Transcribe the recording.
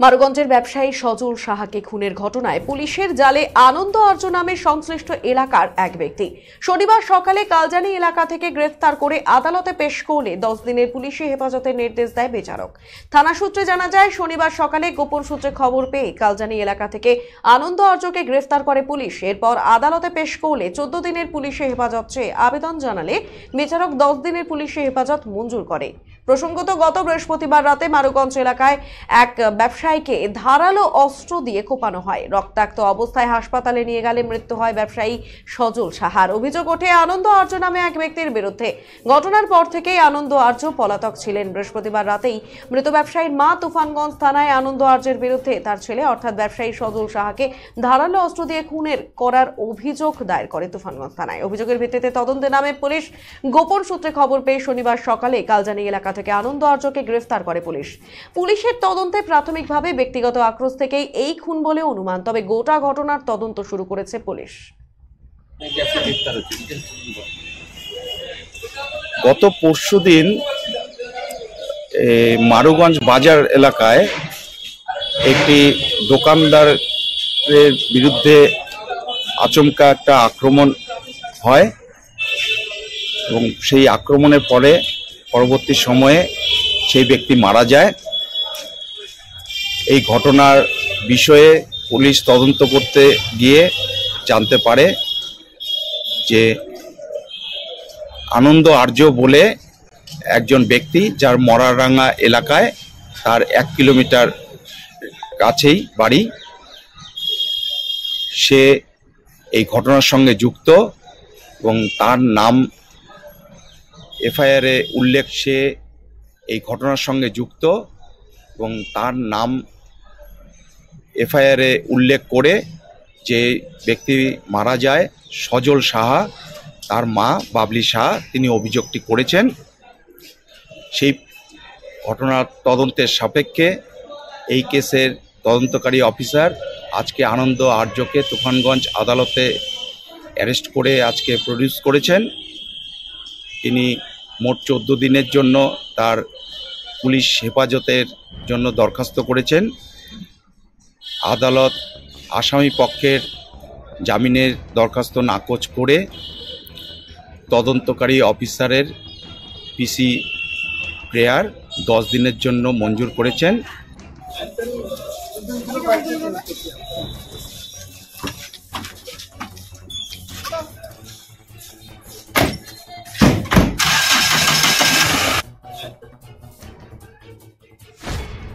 মারুগঞ্জের ব্যবসায়ী সজল সাহাকে খুনের ঘটনায় পুলিশের জালে আনন্দ আর্য নামে সংশ্লিষ্ট এলাকার এক ব্যক্তি শনিবার সকালে কালজানি এলাকা থেকে গ্রেফতার করে আদালতে পেশ করলে 10 দিনের পুলিশি হেফাজতের নির্দেশ দেয় বিচারক। থানা সূত্রে জানা যায়, শনিবার সকালে গোপন সূত্রে খবর পেয়ে কালজানি এলাকা থেকে আনন্দ আর্যকে গ্রেফতার করে পুলিশ। এরপর আদালতে পেশ করলে 14 দিনের পুলিশি হেফাজত চেয়ে আবেদন জানালে বিচারক 10 দিনের পুলিশি হেফাজত মঞ্জুর করে। প্রসঙ্গত, গত বৃহস্পতিবার রাতে মারুগঞ্জ এলাকায় এক ব্যবসায়ীকে ধারালো অস্ত্র দিয়ে কোপানো হয়। রক্তাক্ত অবস্থায় হাসপাতালে নিয়ে গেলে মৃত্যু হয় ব্যবসায়ী সজল সাহার। অভিযোগ ওঠে আনন্দ আর্য নামে এক ব্যক্তির বিরুদ্ধে। ঘটনার পর থেকেই আনন্দ আর্য পলাতক ছিলেন। বৃহস্পতিবার রাতেই মৃত ব্যবসায়ীর মা তুফানগঞ্জ থানায় আনন্দ আর্যের বিরুদ্ধে তার ছেলে অর্থাৎ ব্যবসায়ী সজল সাহাকে ধারালো অস্ত্র দিয়ে খুনের করার অভিযোগ দায়ের করে তুফানগঞ্জ থানায়। অভিযোগের ভিত্তিতে তদন্তে নামে পুলিশ। গোপন সূত্রে খবর পেয়ে শনিবার সকালে কালজানি এলাকা থেকে আনন্দ আর্যকে গ্রেফতার করে পুলিশ। পুলিশের তদন্তে প্রাথমিকভাবে ব্যক্তিগত আক্রোশ থেকেই এই খুন বলে অনুমান, তবে গোটা ঘটনার তদন্ত শুরু করেছে পুলিশ। গত পরশুদিন মারুগঞ্জ বাজার এলাকায় একটি দোকানদারের বিরুদ্ধে আচমকা একটা আক্রমণ হয় এবং সেই আক্রমণের পরবর্তী সময়ে সেই ব্যক্তি মারা যায়। এই ঘটনার বিষয়ে পুলিশ তদন্ত করতে গিয়ে জানতে পারে যে আনন্দ আর্য বলে একজন ব্যক্তি, যার মরারাঙ্গা এলাকায় তার 1 কিলোমিটার কাছেই বাড়ি, সে এই ঘটনার সঙ্গে যুক্ত এবং তার নাম এফআইআরে উল্লেখ, সে এই ঘটনার সঙ্গে যুক্ত এবং তার নাম এফআইআরে উল্লেখ করে যে ব্যক্তি মারা যায় সজল সাহা, তার মা বাবলি সাহা, তিনি অভিযোগটি করেছেন। সেই ঘটনার তদন্তের সাপেক্ষে এই কেসের তদন্তকারী অফিসার আজকে আনন্দ আর্যকে তুফানগঞ্জ আদালতে অ্যারেস্ট করে আজকে প্রডিউস করেছেন। তিনি মোট 14 দিনের জন্য তার পুলিশ হেফাজতের জন্য দরখাস্ত করেছেন। আদালত আসামি পক্ষের জামিনের দরখাস্ত নাকচ করে তদন্তকারী অফিসারের পিসি প্রেয়ার 10 দিনের জন্য মঞ্জুর করেছেন।